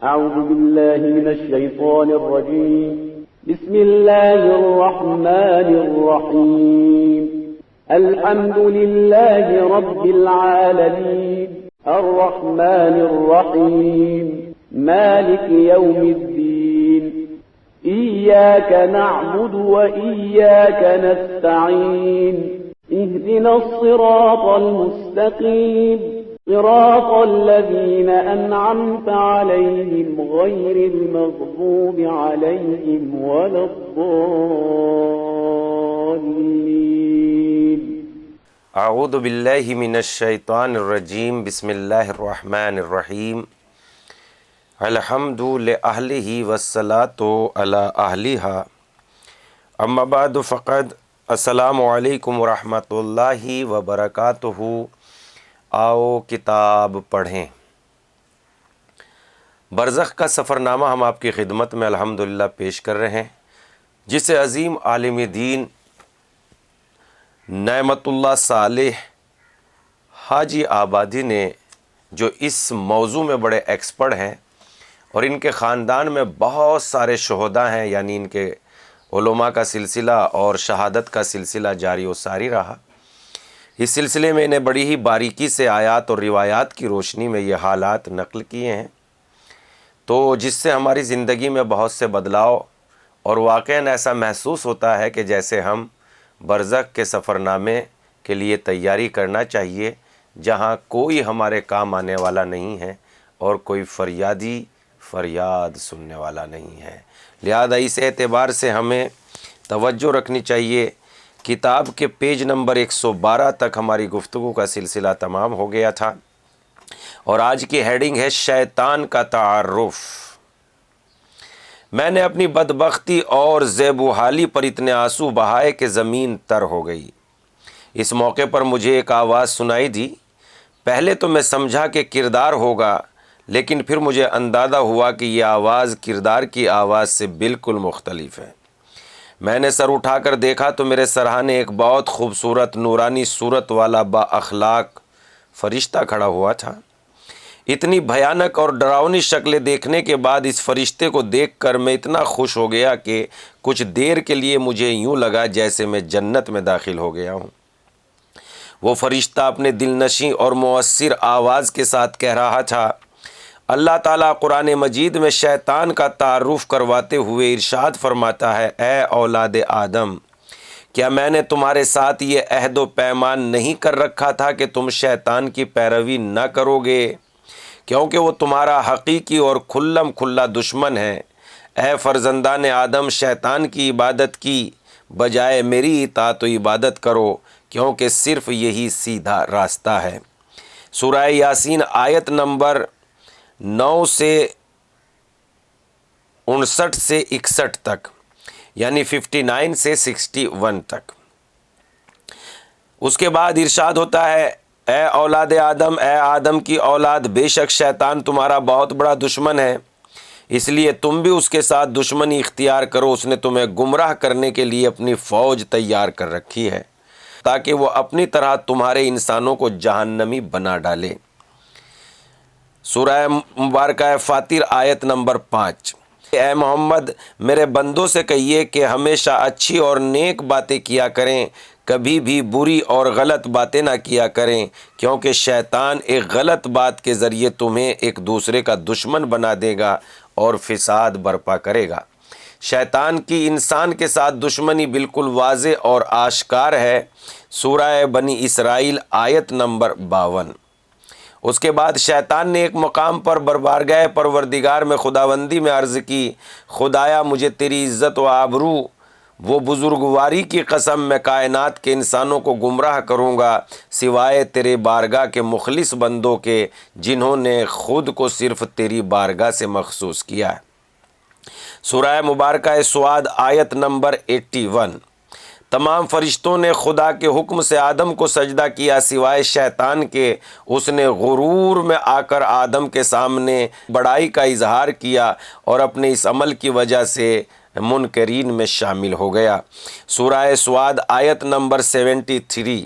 أعوذ بالله من الشيطان الرجيم بسم الله الرحمن الرحيم الحمد لله رب العالمين الرحمن الرحيم مالك يوم الدين إياك نعبد وإياك نستعين اهدنا الصراط المستقيم صراط الذين أنعمت عليهم غير المغضوب عليهم ولا الضالين اعوذ باللہ من الشیطان الرجیم بسم اللہ الرحمن الرحیم الحمد لأہلہ والصلاة علی اہلہا اما بعد فقد السلام علیکم ورحمۃ اللہ وبرکاتہ۔ آؤ کتاب پڑھیں۔ برزخ کا سفرنامہ ہم آپ کی خدمت میں الحمدللہ پیش کر رہے ہیں، جسے عظیم عالم دین نعمت اللہ صالح حاجی آبادی نے، جو اس موضوع میں بڑے ایکسپرٹ ہیں اور ان کے خاندان میں بہت سارے شہداء ہیں، یعنی ان کے علماء کا سلسلہ اور شہادت کا سلسلہ جاری و ساری رہا۔ اس سلسلے میں انہیں بڑی ہی باریکی سے آیات اور روایات کی روشنی میں یہ حالات نقل کیے ہیں، تو جس سے ہماری زندگی میں بہت سے بدلاؤ اور واقعاً ایسا محسوس ہوتا ہے کہ جیسے ہم برزخ کے سفرنامے کے لیے تیاری کرنا چاہیے، جہاں کوئی ہمارے کام آنے والا نہیں ہے اور کوئی فریاد سننے والا نہیں ہے۔ لہذا اس اعتبار سے ہمیں توجہ رکھنی چاہیے۔ کتاب کے پیج نمبر 112 تک ہماری گفتگو کا سلسلہ تمام ہو گیا تھا، اور آج کی ہیڈنگ ہے شیطان کا تعارف۔ میں نے اپنی بدبختی اور زیب و حالی پر اتنے آنسو بہائے کہ زمین تر ہو گئی۔ اس موقع پر مجھے ایک آواز سنائی دی۔ پہلے تو میں سمجھا کہ کردار ہوگا، لیکن پھر مجھے اندازہ ہوا کہ یہ آواز کردار کی آواز سے بالکل مختلف ہے۔ میں نے سر اٹھا کر دیکھا تو میرے سرہانے ایک بہت خوبصورت نورانی صورت والا با اخلاق فرشتہ کھڑا ہوا تھا۔ اتنی بھیانک اور ڈراؤنی شکلیں دیکھنے کے بعد اس فرشتے کو دیکھ کر میں اتنا خوش ہو گیا کہ کچھ دیر کے لیے مجھے یوں لگا جیسے میں جنت میں داخل ہو گیا ہوں۔ وہ فرشتہ اپنے دل نشیں اور مؤثر آواز کے ساتھ کہہ رہا تھا، اللہ تعالیٰ قرآن مجید میں شیطان کا تعارف کرواتے ہوئے ارشاد فرماتا ہے، اے اولاد آدم، کیا میں نے تمہارے ساتھ یہ عہد و پیمان نہیں کر رکھا تھا کہ تم شیطان کی پیروی نہ کرو گے، کیونکہ وہ تمہارا حقیقی اور کھلم کھلا دشمن ہے۔ اے فرزندان آدم، شیطان کی عبادت کی بجائے میری اطاعت و عبادت کرو، کیونکہ صرف یہی سیدھا راستہ ہے۔ سورہ یاسین آیت نمبر 9 سے 59 سے 61 تک، یعنی 59 سے 61 تک۔ اس کے بعد ارشاد ہوتا ہے، اے اولاد آدم، اے آدم کی اولاد، بے شک شیطان تمہارا بہت بڑا دشمن ہے، اس لیے تم بھی اس کے ساتھ دشمنی اختیار کرو۔ اس نے تمہیں گمراہ کرنے کے لیے اپنی فوج تیار کر رکھی ہے، تاکہ وہ اپنی طرح تمہارے انسانوں کو جہنمی بنا ڈالے۔ سورہ مبارکہ فاطر آیت نمبر 5۔ اے محمد، میرے بندوں سے کہیے کہ ہمیشہ اچھی اور نیک باتیں کیا کریں، کبھی بھی بری اور غلط باتیں نہ کیا کریں، کیونکہ شیطان ایک غلط بات کے ذریعے تمہیں ایک دوسرے کا دشمن بنا دے گا اور فساد برپا کرے گا۔ شیطان کی انسان کے ساتھ دشمنی بالکل واضح اور آشکار ہے۔ سورہ بنی اسرائیل آیت نمبر 52۔ اس کے بعد شیطان نے ایک مقام پر بارگاہ پروردگار میں خداوندی میں عرض کی، خدایا مجھے تیری عزت و آبرو وہ بزرگواری کی قسم، میں کائنات کے انسانوں کو گمراہ کروں گا سوائے تیرے بارگاہ کے مخلص بندوں کے، جنہوں نے خود کو صرف تیری بارگاہ سے مخصوص کیا ہے۔ سورہ مبارکہ سعاد آیت نمبر 81۔ تمام فرشتوں نے خدا کے حکم سے آدم کو سجدہ کیا سوائے شیطان کے۔ اس نے غرور میں آ کر آدم کے سامنے بڑائی کا اظہار کیا اور اپنے اس عمل کی وجہ سے منکرین میں شامل ہو گیا۔ سورہ سعاد آیت نمبر 73۔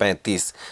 35।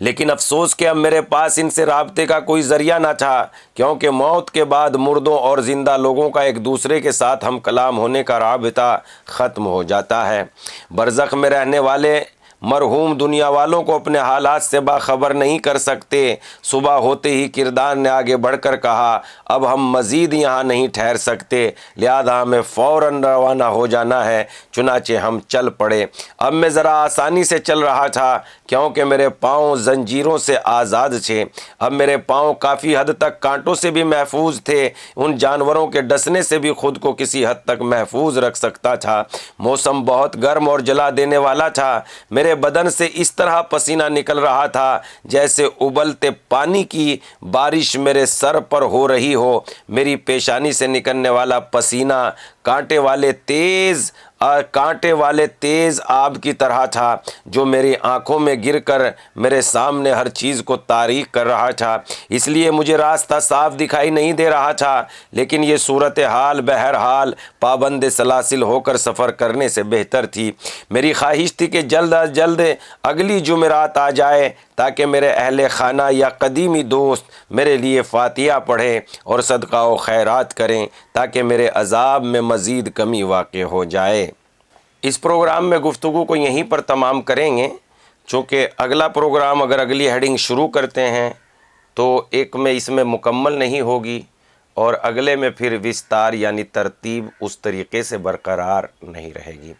لیکن افسوس کہ اب میرے پاس ان سے رابطے کا کوئی ذریعہ نہ تھا، کیونکہ موت کے بعد مردوں اور زندہ لوگوں کا ایک دوسرے کے ساتھ ہم کلام ہونے کا رابطہ ختم ہو جاتا ہے۔ برزخ میں رہنے والے مرحوم دنیا والوں کو اپنے حالات سے باخبر نہیں کر سکتے۔ صبح ہوتے ہی کردار نے آگے بڑھ کر کہا، اب ہم مزید یہاں نہیں ٹھہر سکتے، لہذا ہمیں فوراً روانہ ہو جانا ہے۔ چنانچہ ہم چل پڑے۔ اب میں ذرا آسانی سے چل رہا تھا، کیونکہ میرے پاؤں زنجیروں سے آزاد تھے۔ اب میرے پاؤں کافی حد تک کانٹوں سے بھی محفوظ تھے، ان جانوروں کے ڈسنے سے بھی خود کو کسی حد تک محفوظ رکھ سکتا تھا۔ موسم بہت گرم اور جلا دینے والا تھا۔ میرے بدن سے اس طرح پسینہ نکل رہا تھا جیسے ابلتے پانی کی بارش میرے سر پر ہو رہی ہو۔ میری پیشانی سے نکلنے والا پسینہ کانٹے والے تیز آب کی طرح تھا، جو میری آنکھوں میں گر کر میرے سامنے ہر چیز کو تاریک کر رہا تھا۔ اس لیے مجھے راستہ صاف دکھائی نہیں دے رہا تھا، لیکن یہ صورتحال بہرحال پابند سلاسل ہو کر سفر کرنے سے بہتر تھی۔ میری خواہش تھی کہ جلد از جلد اگلی جمعرات آ جائے، تاکہ میرے اہل خانہ یا قدیمی دوست میرے لیے فاتحہ پڑھیں اور صدقہ و خیرات کریں، تاکہ میرے عذاب میں مزید کمی واقع ہو جائے۔ اس پروگرام میں گفتگو کو یہیں پر تمام کریں گے، چونکہ اگلا پروگرام اگر اگلی ہیڈنگ شروع کرتے ہیں تو ایک میں اس میں مکمل نہیں ہوگی، اور اگلے میں پھر وستار یعنی ترتیب اس طریقے سے برقرار نہیں رہے گی۔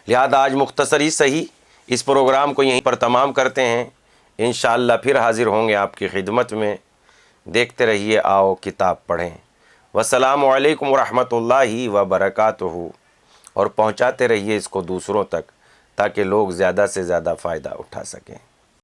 لہذا آج مختصر ہی صحیح اس پروگرام کو یہیں پر تمام کرتے ہیں۔ انشاءاللہ پھر حاضر ہوں گے آپ کی خدمت میں۔ دیکھتے رہیے آؤ کتاب پڑھیں۔ والسلام علیکم ورحمۃ اللہ وبرکاتہ، اور پہنچاتے رہیے اس کو دوسروں تک، تاکہ لوگ زیادہ سے زیادہ فائدہ اٹھا سکیں۔